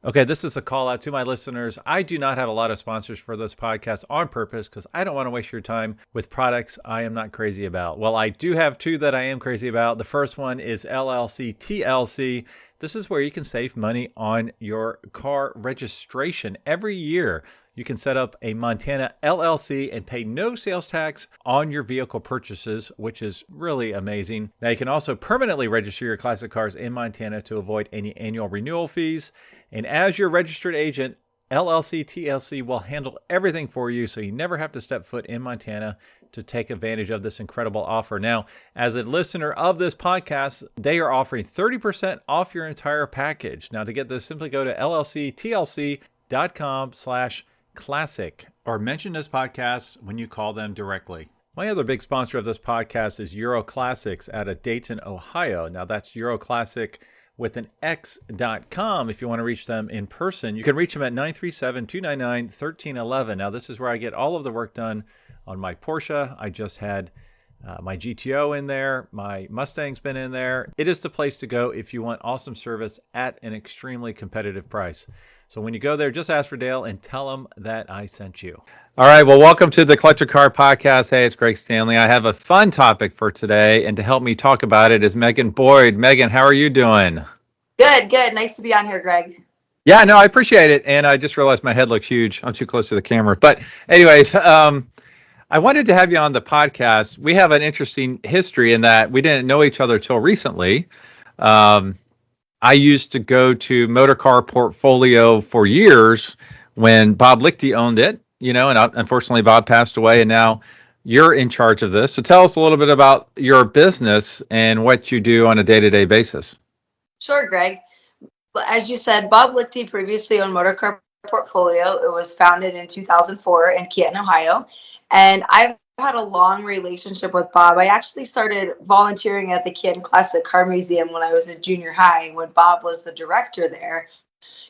Okay, this is a call out to my listeners. I do not have a lot of sponsors for this podcast on purpose because I don't want to waste your time with products I am not crazy about. Well, I do have two that I am crazy about. The first one is LLC TLC. This is where you can save money on your car registration every year. You can set up a Montana LLC and pay no sales tax on your vehicle purchases, which is really amazing. Now, you can also permanently register your classic cars in Montana to avoid any annual renewal fees. And as your registered agent, LLC TLC will handle everything for you, so you never have to step foot in Montana to take advantage of this incredible offer. Now, as a listener of this podcast, they are offering 30% off your entire package. Now, to get this, simply go to llctlc.com/classic or mention this podcast when you call them directly. My other big sponsor of this podcast is Euro Classics out of Dayton, Ohio. Now, that's Euro Classic with an X.com. If you want to reach them in person, you can reach them at 937-299-1311. Now, this is where I get all of the work done on my Porsche. I just had my GTO in there. My Mustang's been in there. It is the place to go if you want awesome service at an extremely competitive price. So when you go there, just ask for Dale and tell him that I sent you. All right. Well, welcome to the Collector Car Podcast. Hey, it's GStanley. I have a fun topic for today, and to help me talk about it is Megan Boyd. Megan, how are you doing? Good, good. Nice to be on here, Greg. Yeah, no, I appreciate it. And I just realized my head looks huge. I'm too close to the camera. But anyways, I wanted to have you on the podcast. We have an interesting history in that we didn't know each other till recently. I used to go to Motorcar Portfolio for years when Bob Lichty owned it, and unfortunately Bob passed away, and now you're in charge of this. So tell us a little bit about your business and what you do on a day-to-day basis. Sure, Greg. As you said, Bob Lichty previously owned Motorcar Portfolio. It was founded in 2004 in Canton, Ohio. And I've had a long relationship with Bob. I actually started volunteering at the Canton Classic Car Museum when I was in junior high, when Bob was the director there.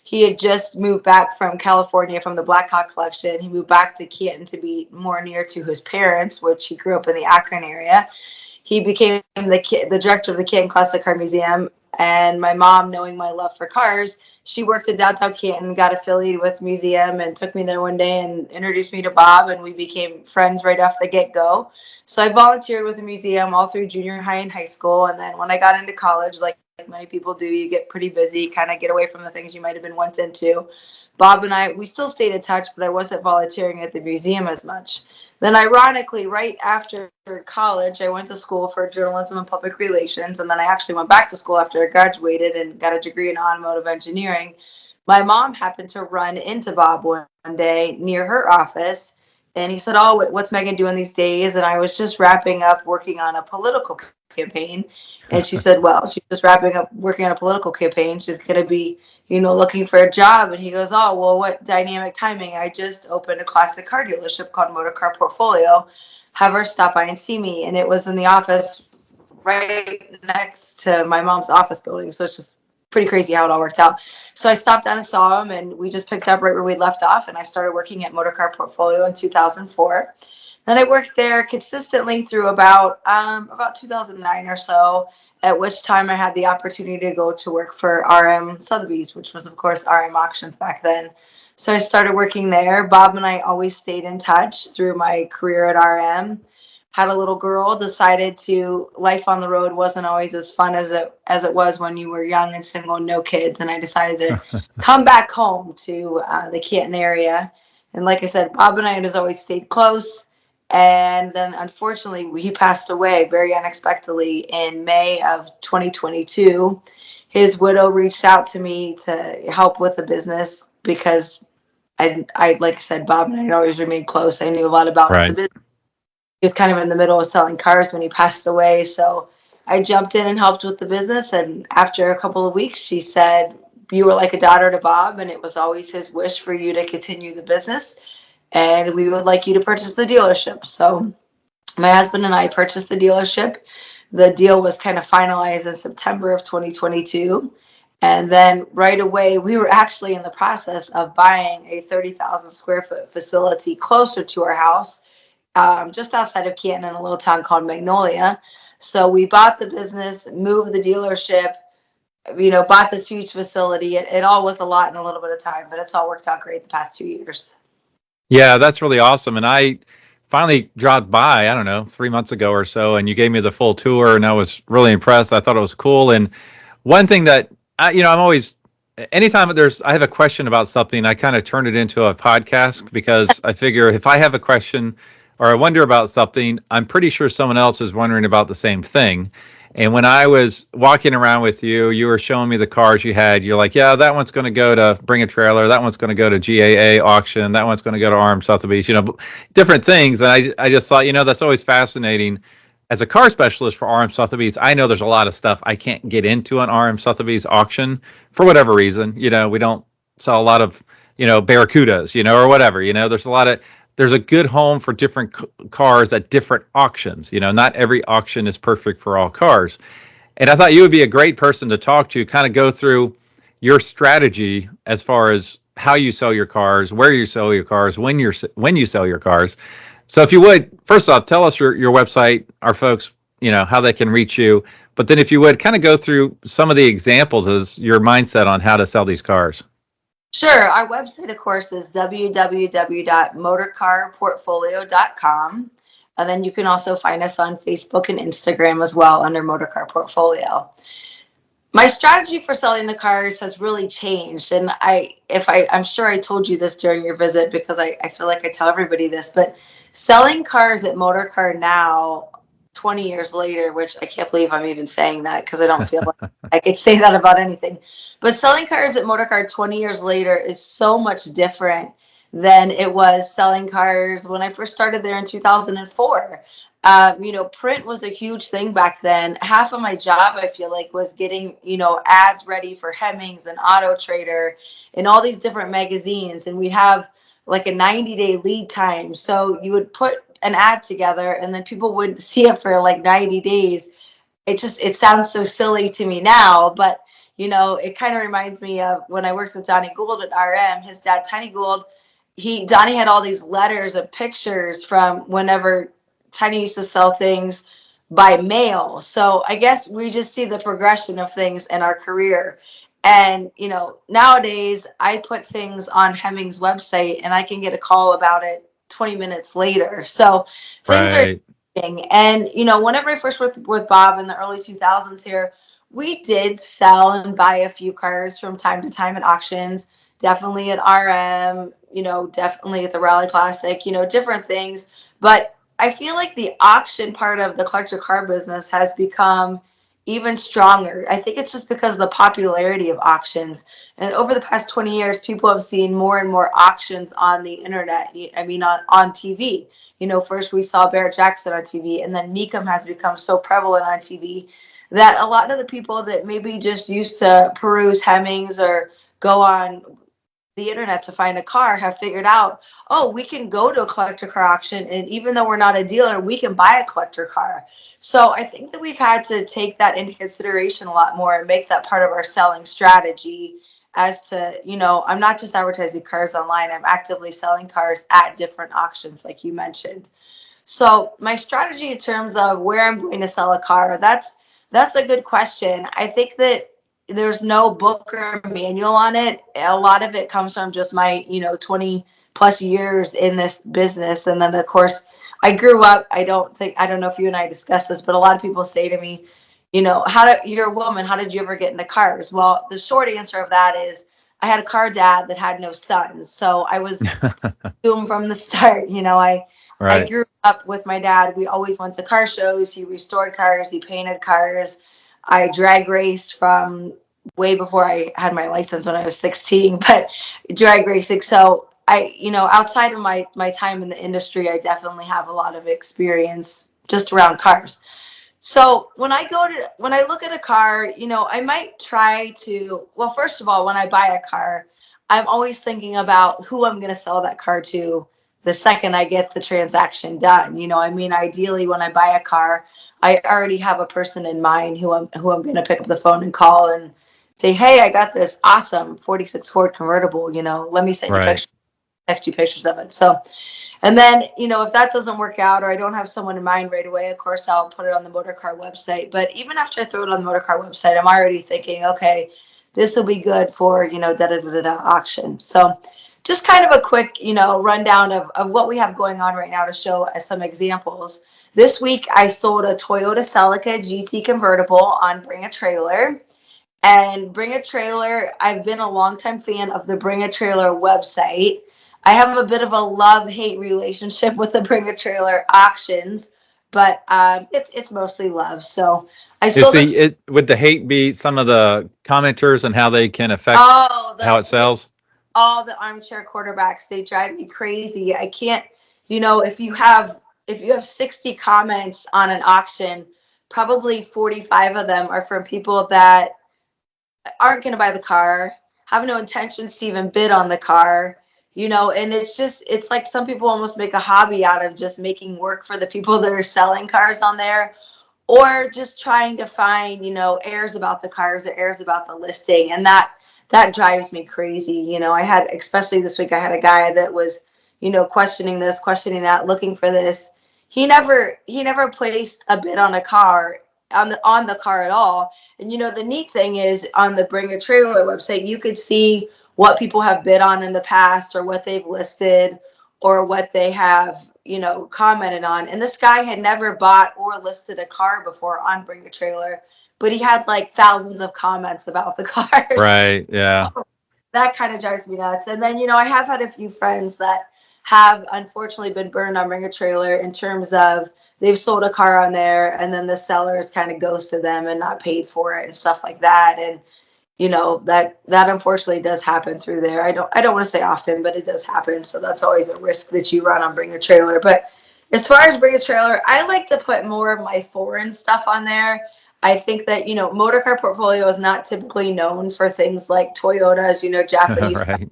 He had just moved back from California from the Blackhawk collection. He moved back to Canton to be more near to his parents, which he grew up in the Akron area. He became the director of the Canton Classic Car Museum. And my mom, knowing my love for cars, she worked in downtown Canton, got affiliated with the museum, and took me there one day and introduced me to Bob, and we became friends right off the get-go. So I volunteered with the museum all through junior high and high school. And then when I got into college, like many people do, you get pretty busy, kind of get away from the things you might have been once into. Bob and I, we still stayed in touch, but I wasn't volunteering at the museum as much. Then ironically, right after college, I went to school for journalism and public relations. And then I actually went back to school after I graduated and got a degree in automotive engineering. My mom happened to run into Bob one day near her office. And he said, "Oh, what's Megan doing these days?" And I was just wrapping up working on a political campaign. And she said, "Well, she's just wrapping up working on a political campaign. She's going to be, looking for a job." And he goes, "Oh, well, what dynamic timing. I just opened a classic car dealership called Motorcar Portfolio. Have her stop by and see me." And it was in the office right next to my mom's office building. So it's just pretty crazy how it all worked out. So I stopped down and saw him, and we just picked up right where we left off. And I started working at Motorcar Portfolio in 2004. Then I worked there consistently through about 2009 or so, at which time I had the opportunity to go to work for RM Sotheby's, which was, of course, RM Auctions back then. So I started working there. Bob and I always stayed in touch through my career at RM. Had a little girl, decided life on the road wasn't always as fun as it was when you were young and single and no kids. And I decided to come back home to the Canton area. And like I said, Bob and I had always stayed close. And then unfortunately, he passed away very unexpectedly in May of 2022. His widow reached out to me to help with the business because I like I said, Bob and I had always remained close. I knew a lot about the business. He was kind of in the middle of selling cars when he passed away. So I jumped in and helped with the business. And after a couple of weeks, she said, "You were like a daughter to Bob, and it was always his wish for you to continue the business. And we would like you to purchase the dealership." So my husband and I purchased the dealership. The deal was kind of finalized in September of 2022. And then right away, we were actually in the process of buying a 30,000 square foot facility closer to our house, just outside of Canton in a little town called Magnolia. So we bought the business, moved the dealership, bought this huge facility. It all was a lot in a little bit of time, but it's all worked out great the past 2 years. Yeah, that's really awesome. And I finally dropped by, I don't know, 3 months ago or so, and you gave me the full tour, and I was really impressed. I thought it was cool. And one thing that I'm always, anytime I have a question about something, I kind of turn it into a podcast because I figure if I have a question or I wonder about something, I'm pretty sure someone else is wondering about the same thing. And when I was walking around with you, you were showing me the cars you had. You're like, yeah, that one's going to go to Bring a Trailer. That one's going to go to GAA auction. That one's going to go to RM Sotheby's, different things. And I just thought, that's always fascinating. As a car specialist for RM Sotheby's, I know there's a lot of stuff I can't get into an RM Sotheby's auction for whatever reason. We don't sell a lot of, Barracudas, or whatever. There's a good home for different cars at different auctions. Not every auction is perfect for all cars. And I thought you would be a great person to talk to, kind of go through your strategy as far as how you sell your cars, where you sell your cars, when you sell your cars. So if you would, first off, tell us your website, our folks, how they can reach you. But then if you would kind of go through some of the examples as your mindset on how to sell these cars. Sure. Our website, of course, is www.motorcarportfolio.com. And then you can also find us on Facebook and Instagram as well under Motorcar Portfolio. My strategy for selling the cars has really changed. And I'm sure I told you this during your visit because I feel like I tell everybody this, but selling cars at Motorcar now, 20 years later, which I can't believe I'm even saying that because I don't feel like I could say that about anything. But selling cars at Motorcar 20 years later is so much different than it was selling cars when I first started there in 2004. Print was a huge thing back then. Half of my job, I feel like, was getting, ads ready for Hemmings and Auto Trader and all these different magazines. And we'd have like a 90-day lead time. So you would put an ad together and then people wouldn't see it for like 90 days. It sounds so silly to me now, but it kind of reminds me of when I worked with Donnie Gould at RM. His dad, Tiny Gould, Donnie had all these letters and pictures from whenever Tiny used to sell things by mail. So I guess we just see the progression of things in our career. And, nowadays I put things on Hemmings' website and I can get a call about it 20 minutes later. So things are changing. And, whenever I first worked with Bob in the early 2000s here, we did sell and buy a few cars from time to time at auctions, definitely at RM, definitely at the Rally Classic, different things. But I feel like the auction part of the collector car business has become even stronger. I think it's just because of the popularity of auctions. And over the past 20 years, people have seen more and more auctions on the internet. On TV. First we saw Barrett Jackson on TV, and then Mecum has become so prevalent on TV that a lot of the people that maybe just used to peruse Hemmings or go on the internet to find a car have figured out, oh, we can go to a collector car auction, and even though we're not a dealer, we can buy a collector car. So I think that we've had to take that into consideration a lot more and make that part of our selling strategy as to, I'm not just advertising cars online, I'm actively selling cars at different auctions like you mentioned. So my strategy in terms of where I'm going to sell a car, that's a good question. I think that there's no book or manual on it. A lot of it comes from just my, 20 plus years in this business. And then of course I grew up, I don't know if you and I discussed this, but a lot of people say to me, you're a woman, how did you ever get into cars? Well, the short answer of that is I had a car dad that had no sons. So I was doomed from the start. I grew up with my dad. We always went to car shows. He restored cars. He painted cars. I drag raced from way before I had my license when I was 16, but drag racing. So outside of my time in the industry, I definitely have a lot of experience just around cars. So when I look at a car, I might try to, well, first of all, when I buy a car, I'm always thinking about who I'm going to sell that car to the second I get the transaction done. Ideally when I buy a car, I already have a person in mind who I'm going to pick up the phone and call and say, hey, I got this awesome 46 Ford convertible, let me send you a picture. text you pictures of it. So, and then, if that doesn't work out or I don't have someone in mind right away, of course, I'll put it on the Motorcar website. But even after I throw it on the Motorcar website, I'm already thinking, okay, this will be good for, da-da-da-da-da auction. So just kind of a quick, rundown of what we have going on right now to show as some examples. This week, I sold a Toyota Celica GT convertible on Bring a Trailer. And Bring a Trailer, I've been a longtime fan of the Bring a Trailer website. I have a bit of a love-hate relationship with the Bring a Trailer auctions, but it's mostly love. So I sold this. Would the hate be some of the commenters and how they can affect how it sells? All the armchair quarterbacks, they drive me crazy. I can't, if you have 60 comments on an auction, probably 45 of them are from people that aren't going to buy the car, have no intentions to even bid on the car, and it's like some people almost make a hobby out of just making work for the people that are selling cars on there, or just trying to find, airs about the cars or airs about the listing. And that drives me crazy. Especially this week, I had a guy that was, questioning this, questioning that, looking for this. He never placed a bid on a car on the car at all. And the neat thing is on the Bring a Trailer website, you could see what people have bid on in the past or what they've listed or what they have, commented on. And this guy had never bought or listed a car before on Bring a Trailer, but he had like thousands of comments about the cars. Right. Yeah. That kind of drives me nuts. And then, I have had a few friends that have unfortunately been burned on Bring a Trailer in terms of they've sold a car on there and then the sellers kind of ghosted them and not paid for it and stuff like that. And that unfortunately does happen through there. I don't want to say often, but it does happen. So that's always a risk that you run on Bring a Trailer. But as far as Bring a Trailer, I like to put more of my foreign stuff on there. I think that, Motorcar Portfolio is not typically known for things like Toyotas, Japanese. Right.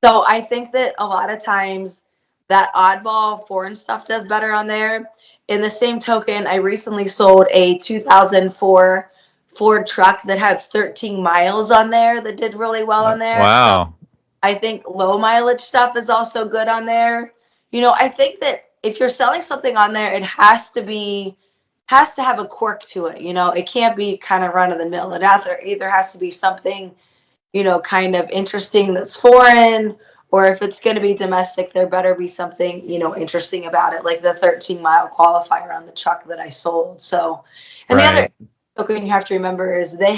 So I think that a lot of times that oddball foreign stuff does better on there. In the same token, I recently sold a 2004 Ford truck that had 13 miles on there that did really well on there. Wow. So I think low mileage stuff is also good on there. I think that if you're selling something on there, it has to have a quirk to it. It can't be kind of run of the mill. It either has to be something, kind of interesting that's foreign, or if it's going to be domestic, there better be something, interesting about it, like the 13-mile qualifier on the truck that I sold. So, and right. The other token you have to remember is it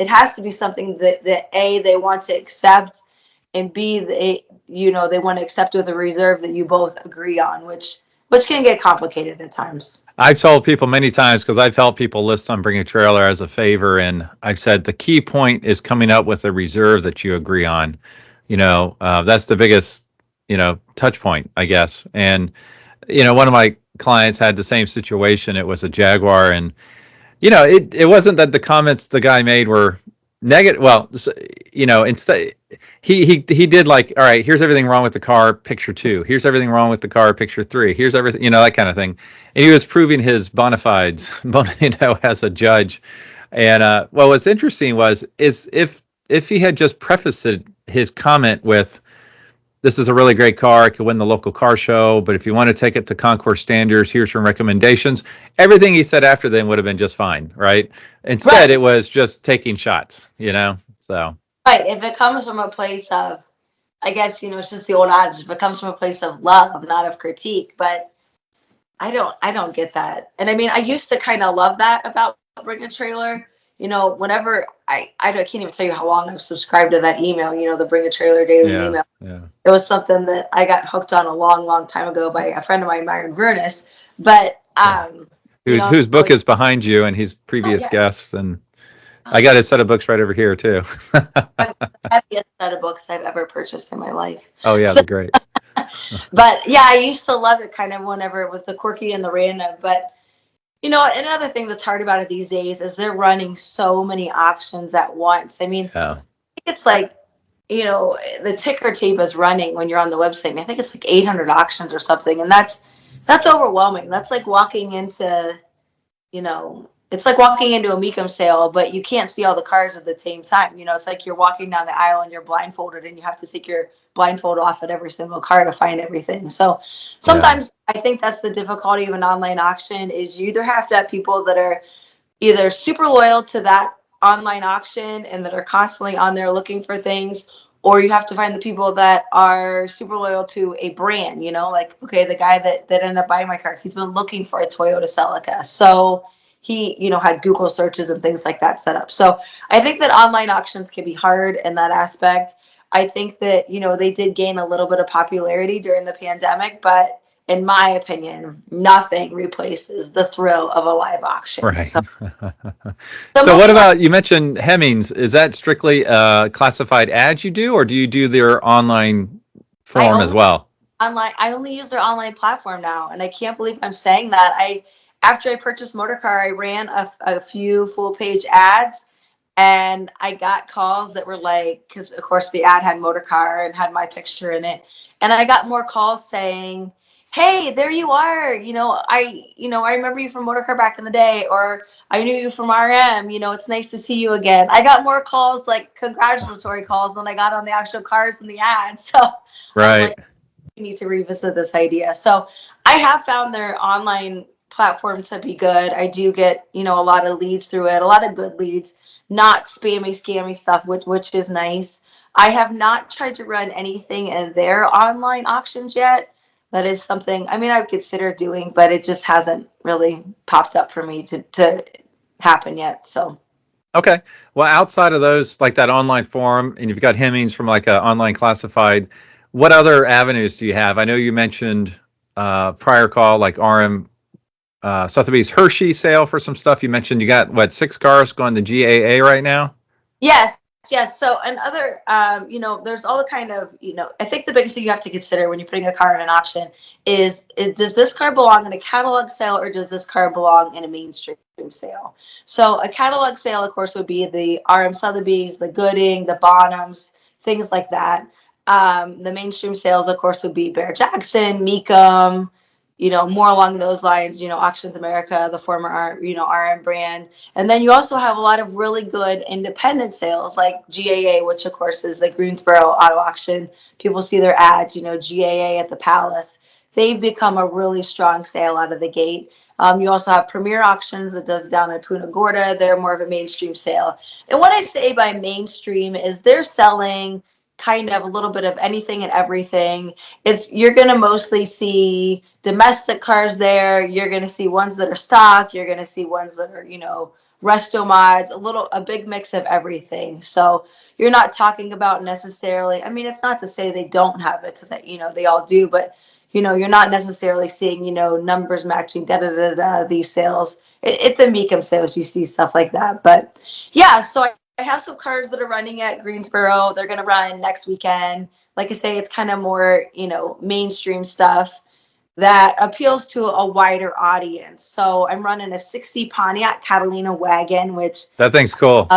has to be something that A, they want to accept, and B, they want to accept with a reserve that you both agree on, which can get complicated at times. I've told people many times, because I've helped people list on Bring a Trailer as a favor, and I've said the key point is coming up with a reserve that you agree on. That's the biggest, touch point, I guess. And, one of my clients had the same situation. It was a Jaguar, and, it wasn't that the comments the guy made were negative. Well, instead he did like, all right, here's everything wrong with the car, picture 2. Here's everything wrong with the car, picture 3. Here's everything, that kind of thing. And he was proving his bona fides, as a judge. And what's interesting is if he had just prefaced his comment with, this is a really great car, it could win the local car show, but if you want to take it to concourse standards, here's some recommendations. Everything he said after then would have been just fine, right? Instead, right. It was just taking shots, so. Right. If it comes from a place of, I guess, it's just the old adage, if it comes from a place of love, not of critique, but I don't get that. And I mean, I used to kind of love that about Bring a Trailer. Whenever I can't even tell you how long I've subscribed to that email, the Bring a Trailer daily email. Yeah. It was something that I got hooked on a long, long time ago by a friend of mine, Myron Vernus. But whose book is behind you, and he's previous guests, and I got his set of books right over here too. The heaviest set of books I've ever purchased in my life. Oh yeah, they're great. But yeah, I used to love it kind of whenever it was the quirky and the random. But another thing that's hard about it these days is they're running so many auctions at once. I mean, I think it's like, the ticker tape is running when you're on the website. And I think it's like 800 auctions or something. And that's overwhelming. That's like walking into, it's like walking into a Mecum sale, but you can't see all the cars at the same time. It's like you're walking down the aisle and you're blindfolded and you have to take your blindfold off at every single car to find everything. So Yeah. sometimes I think that's the difficulty of an online auction is you either have to have people that are either super loyal to that online auction and that are constantly on there looking for things, or you have to find the people that are super loyal to a brand, like, okay, the guy that ended up buying my car, he's been looking for a Toyota Celica. So he, had Google searches and things like that set up. So I think that online auctions can be hard in that aspect. I think that, they did gain a little bit of popularity during the pandemic, but in my opinion, nothing replaces the thrill of a live auction. Right. So, So what about, you mentioned Hemmings, is that strictly classified ads you do, or do you do their online form as well? I only use their online platform now, and I can't believe I'm saying that. After I purchased Motorcar, I ran a few full page ads, and I got calls that were like, because of course the ad had Motorcar and had my picture in it, and I got more calls saying, "Hey, there you are. I remember you from Motorcar back in the day, or I knew you from RM. It's nice to see you again." I got more calls, like congratulatory calls, than I got on the actual cars in the ad. So I was Right. like, we need to revisit this idea. So I have found their online platform to be good. I do get, a lot of leads through it, a lot of good leads, not spammy, scammy stuff, which is nice. I have not tried to run anything in their online auctions yet. That is something, I would consider doing, but it just hasn't really popped up for me to happen yet. So. Okay. Well, outside of those, like that online forum, and you've got Hemmings from like an online classified, what other avenues do you have? I know you mentioned prior call, like RM Sotheby's Hershey sale for some stuff. You mentioned you got, what, 6 cars going to GAA right now? Yes, yes. So, and other, there's all the kind of, I think the biggest thing you have to consider when you're putting a car in an auction is does this car belong in a catalog sale or does this car belong in a mainstream sale? So, a catalog sale, of course, would be the RM Sotheby's, the Gooding, the Bonhams, things like that. The mainstream sales, of course, would be Bear Jackson, Mecum, more along those lines, Auctions America, the former, RM brand. And then you also have a lot of really good independent sales like GAA, which of course is the Greensboro Auto Auction. People see their ads, GAA at the Palace. They've become a really strong sale out of the gate. You also have Premier Auctions that does down in Punta Gorda. They're more of a mainstream sale. And what I say by mainstream is they're selling kind of a little bit of anything and everything. Is you're going to mostly see domestic cars there. You're going to see ones that are stock. You're going to see ones that are, resto mods, a big mix of everything. So you're not talking about necessarily, it's not to say they don't have it because, they all do, but, you're not necessarily seeing, numbers matching, these sales. At the Mecum sales, you see stuff like that. But yeah, so I have some cars that are running at Greensboro. They're going to run next weekend. Like I say, it's kind of more, mainstream stuff that appeals to a wider audience. So I'm running a 60 Pontiac Catalina wagon, which That thing's cool.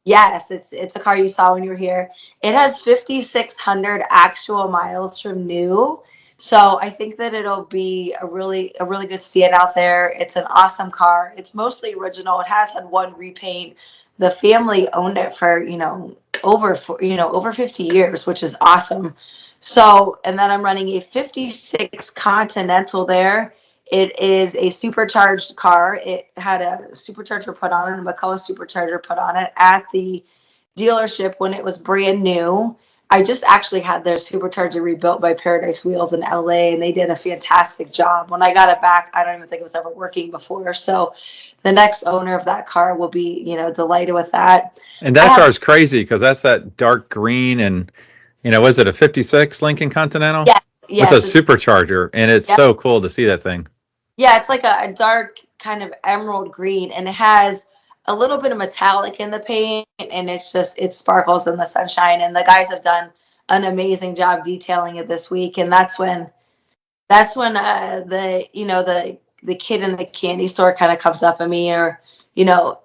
yes, it's a car you saw when you were here. It has 5,600 actual miles from new. So I think that it'll be a really good stand out there. It's an awesome car. It's mostly original. It has had one repaint. The family owned it for, over 50 years, which is awesome. So, and then I'm running a 56 Continental there. It is a supercharged car. It had a supercharger put on it, a McCullough supercharger put on it at the dealership when it was brand new. I just actually had their supercharger rebuilt by Paradise Wheels in LA, and they did a fantastic job. When I got it back, I don't even think it was ever working before. So the next owner of that car will be, delighted with that. And I that have, car is crazy because that's that dark green and, was it a 56 Lincoln Continental yeah, with a yes, supercharger? And it's yep. so cool to see that thing. Yeah, it's like a dark kind of emerald green, and it has a little bit of metallic in the paint, and it sparkles in the sunshine. And the guys have done an amazing job detailing it this week. And that's when the kid in the candy store kind of comes up at me, or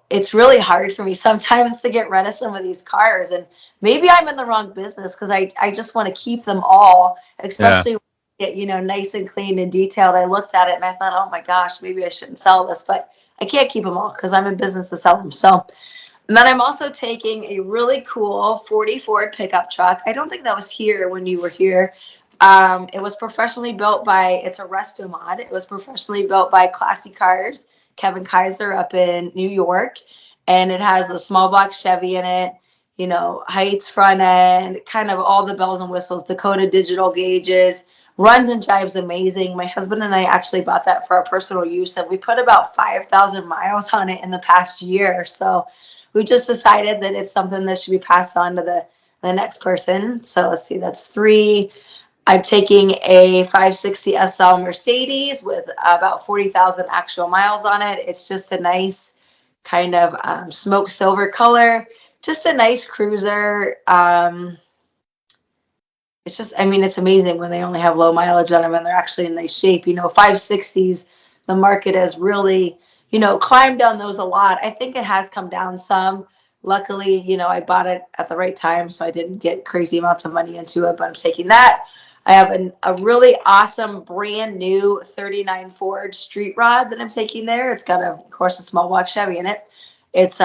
it's really hard for me sometimes to get rid of some of these cars, and maybe I'm in the wrong business because I just want to keep them all, Yeah. especially get nice and clean and detailed. I looked at it and I thought, oh my gosh, maybe I shouldn't sell this, but I can't keep them all because I'm in business to sell them. So, and then I'm also taking a really cool 40 Ford pickup truck. I don't think that was here when you were here. It was professionally built by, it's a resto mod. It was professionally built by classiccars, Kevin Kaiser up in New York. And it has a small block Chevy in it, you know, Heights front end, kind of all the bells and whistles, Dakota digital gauges, runs and drives amazing. My husband and I actually bought that for our personal use, and we put about 5,000 miles on it in the past year. So we just decided that it's something that should be passed on to the next person. So let's see, that's three. I'm taking a 560 SL Mercedes with about 40,000 actual miles on it. It's just a nice kind of smoke silver color, just a nice cruiser. It's just, I mean, it's amazing when they only have low mileage on them and they're actually in nice shape. You know, 560s, the market has really, you know, climbed on those a lot. I think it has come down some. Luckily, you know, I bought it at the right time, so I didn't get crazy amounts of money into it, but I'm taking that. I have a really awesome brand new 39 Ford street rod that I'm taking there. It's got, of course, a small block Chevy in it. It's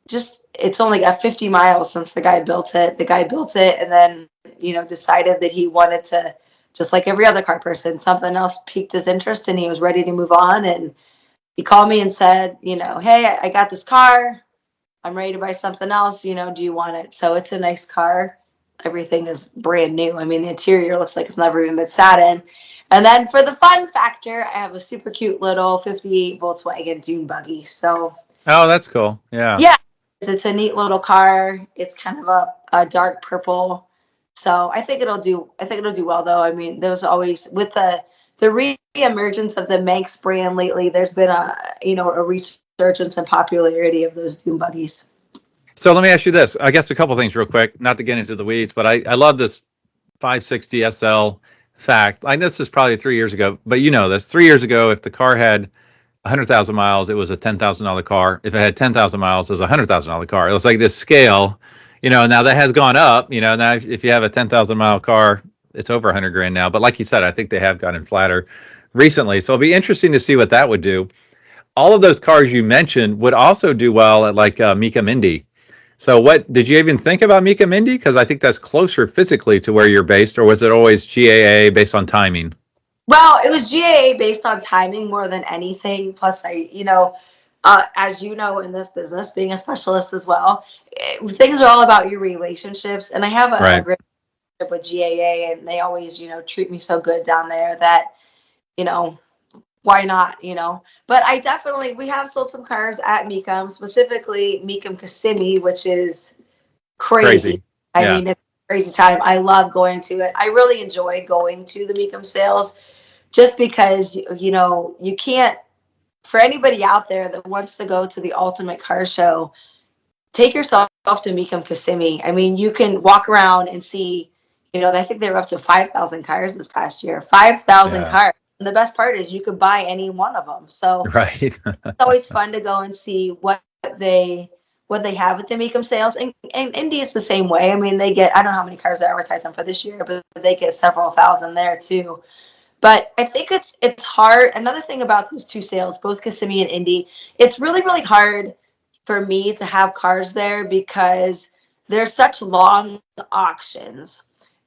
just, it's only got 50 miles since the guy built it. The guy built it and then, you know, decided that he wanted to, just like every other car person, something else piqued his interest and he was ready to move on. And he called me and said, you know, hey, I got this car. I'm ready to buy something else. You know, do you want it? So it's a nice car. Everything is brand new. I mean, the interior looks like it's never even been sat in. And then for the fun factor, I have a super cute little 58 Volkswagen dune buggy. So Oh, that's cool. Yeah. yeah, it's a neat little car. It's kind of a dark purple. So I think it'll do. I think it'll do well, though. I mean, there's always with the re-emergence of the Manx brand lately. There's been a resurgence and popularity of those dune buggies. So let me ask you this. I guess a couple things real quick, not to get into the weeds, but I love this 560 SL fact. Like this is probably 3 years ago, but you know this. 3 years ago, if the car had 100,000 miles, it was a $10,000 car. If it had 10,000 miles, it was a $100,000 car. It was like this scale, you know. Now that has gone up. You know, now if you have a 10,000 mile car, it's over 100 grand now. But like you said, I think they have gotten flatter recently. So it'll be interesting to see what that would do. All of those cars you mentioned would also do well at like Mika Mindy. So what did you even think about Mika Mindy? Because I think that's closer physically to where you're based, or was it always GAA based on timing? Well, it was GAA based on timing more than anything. Plus, as you know, in this business, being a specialist as well, things are all about your relationships. And I have a Right. great relationship with GAA, and they always, treat me so good down there that, you know, why not, But we have sold some cars at Mecum, specifically Mecum Kissimmee, which is crazy. Crazy. I Yeah. mean, it's a crazy time. I love going to it. I really enjoy going to the Mecum sales just because, you can't, for anybody out there that wants to go to the ultimate car show, take yourself to Mecum Kissimmee. I mean, you can walk around and see, I think they were up to 5,000 cars this past year, 5,000 Yeah. cars. And the best part is you could buy any one of them. So Right. it's always fun to go and see they have at the Mecum sales. And Indy is the same way. I mean, they get, I don't know how many cars they're advertising for this year, but they get several thousand there too. But I think it's hard. Another thing about those two sales, both Kissimmee and Indy, it's really, really hard for me to have cars there because there's such long auctions.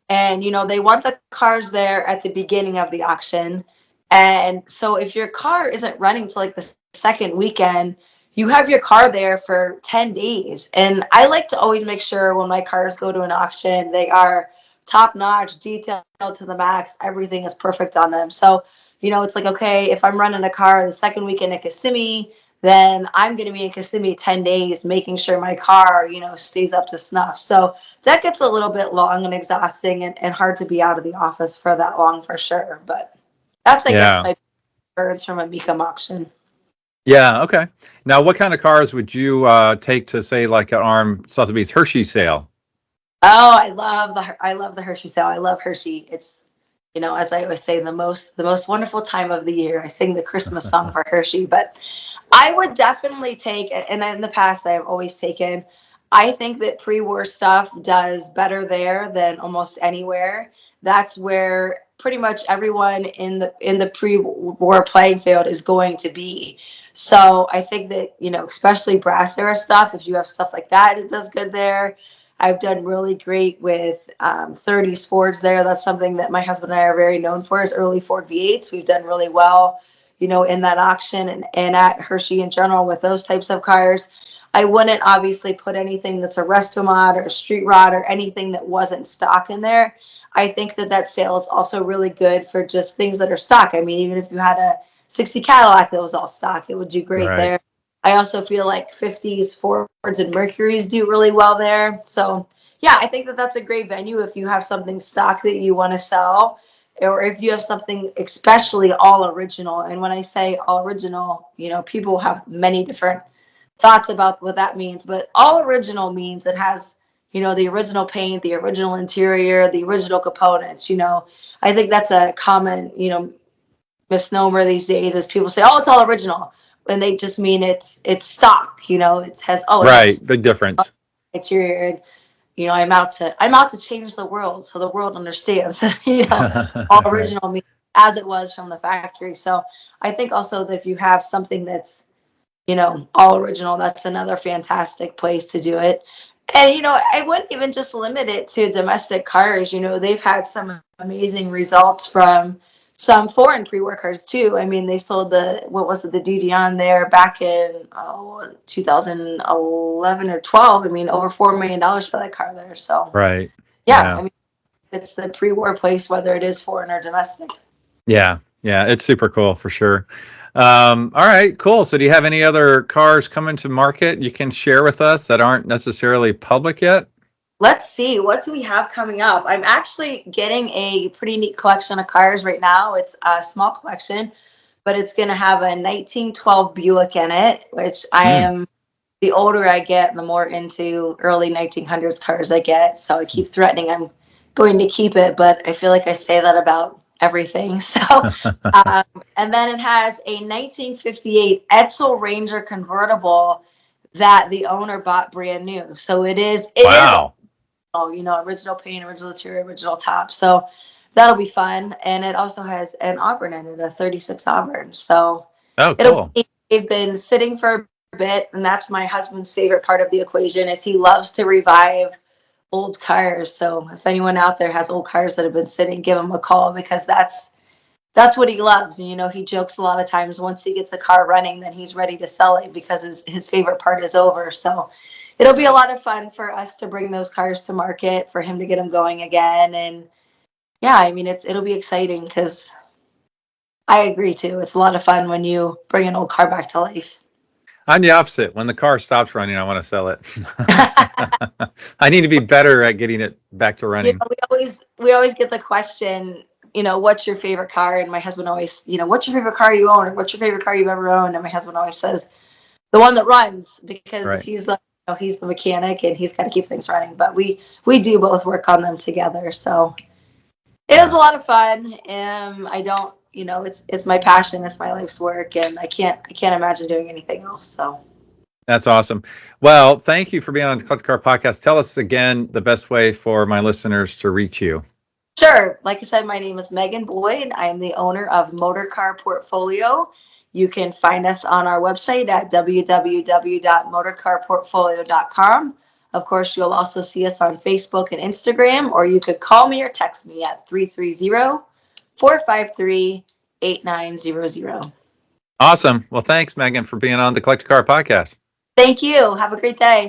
And, they want the cars there at the beginning of the auction. And so if your car isn't running to like the second weekend, you have your car there for 10 days. And I like to always make sure when my cars go to an auction, they are top notch, detailed to the max. Everything is perfect on them. So, it's like, okay, if I'm running a car the second weekend at Kissimmee, then I'm going to be in Kissimmee 10 days, making sure my car, stays up to snuff. So that gets a little bit long and exhausting and hard to be out of the office for that long for sure. But that's, I guess, Yeah. my preference from a Mecum auction. Yeah. Okay. Now, what kind of cars would you take to say like an ARM Sotheby's Hershey sale? Oh, I love the Hershey sale. I love Hershey. It's, as I always say, the most wonderful time of the year. I sing the Christmas song for Hershey, but I would definitely take, and in the past I have always taken, I think that pre-war stuff does better there than almost anywhere. That's where pretty much everyone in the pre-war playing field is going to be. So I think that, especially brass era stuff, if you have stuff like that, it does good there. I've done really great with 30s Fords there. That's something that my husband and I are very known for, is early Ford V8s. We've done really well, in that auction, and at Hershey in general with those types of cars. I wouldn't obviously put anything that's a resto mod or a street rod or anything that wasn't stock in there. I think that sale is also really good for just things that are stock. I mean, even if you had a 60 Cadillac that was all stock, it would do great Right. there. I also feel like 50s Fords and Mercuries do really well there. So yeah, I think that that's a great venue if you have something stock that you want to sell, or if you have something especially all original. And when I say all original, people have many different thoughts about what that means, but all original means it has, the original paint, the original interior, the original components. I think that's a common, misnomer these days, is people say, "Oh, it's all original," and they just mean it's stock. It has it Right. has Big difference. interior, and I'm out to change the world so the world understands. All Right. original means as it was from the factory. So I think also that if you have something that's all original, that's another fantastic place to do it. And I wouldn't even just limit it to domestic cars. They've had some amazing results from some foreign pre-war cars too. I mean, they sold the DDon there back in 2011 or 12. I mean, over $4 million for that car there. So Right. yeah, Yeah. I mean, it's the pre-war place, whether it is foreign or domestic. Yeah. Yeah. It's super cool for sure. All right, cool. So do you have any other cars coming to market you can share with us that aren't necessarily public yet? Let's see, what do we have coming up? I'm actually getting a pretty neat collection of cars right now. It's a small collection, but it's going to have a 1912 Buick in it, which Mm. the older I get, the more into early 1900s cars I get. So I keep threatening I'm going to keep it, but I feel like I say that about everything. So, um, and then it has a 1958 Edsel Ranger convertible that the owner bought brand new. So it is Wow. original paint, original interior, original top. So that'll be fun. And it also has an Auburn in it, a 36 Auburn. So Oh, it'll cool. be, they've been sitting for a bit, and that's my husband's favorite part of the equation, is he loves to revive old cars. So if anyone out there has old cars that have been sitting, give him a call, because that's what he loves. And he jokes a lot of times, once he gets a car running, then he's ready to sell it because his favorite part is over. So it'll be a lot of fun for us to bring those cars to market, for him to get them going again. And yeah, I mean, it'll be exciting, because I agree too. It's a lot of fun when you bring an old car back to life. I'm the opposite. When the car stops running, I want to sell it. I need to be better at getting it back to running. We always get the question, what's your favorite car? And my husband always, what's your favorite car you own, or what's your favorite car you've ever owned? And my husband always says the one that runs, because Right. he's the mechanic and he's got to keep things running. But we do both work on them together, so it is Yeah. a lot of fun. I don't, it's my passion, it's my life's work, and I can't imagine doing anything else. So That's awesome. Well, thank you for being on the Collector Car Podcast. Tell us again the best way for my listeners to reach you. sure, like I said, my name is Megan Boyd. I am the owner of Motorcar Portfolio. You can find us on our website at www.motorcarportfolio.com. Of course, you'll also see us on Facebook and Instagram, or you could call me or text me at 330-453-8900. Awesome. Well, thanks, Megan, for being on the Collector Car Podcast. Thank you. Have a great day.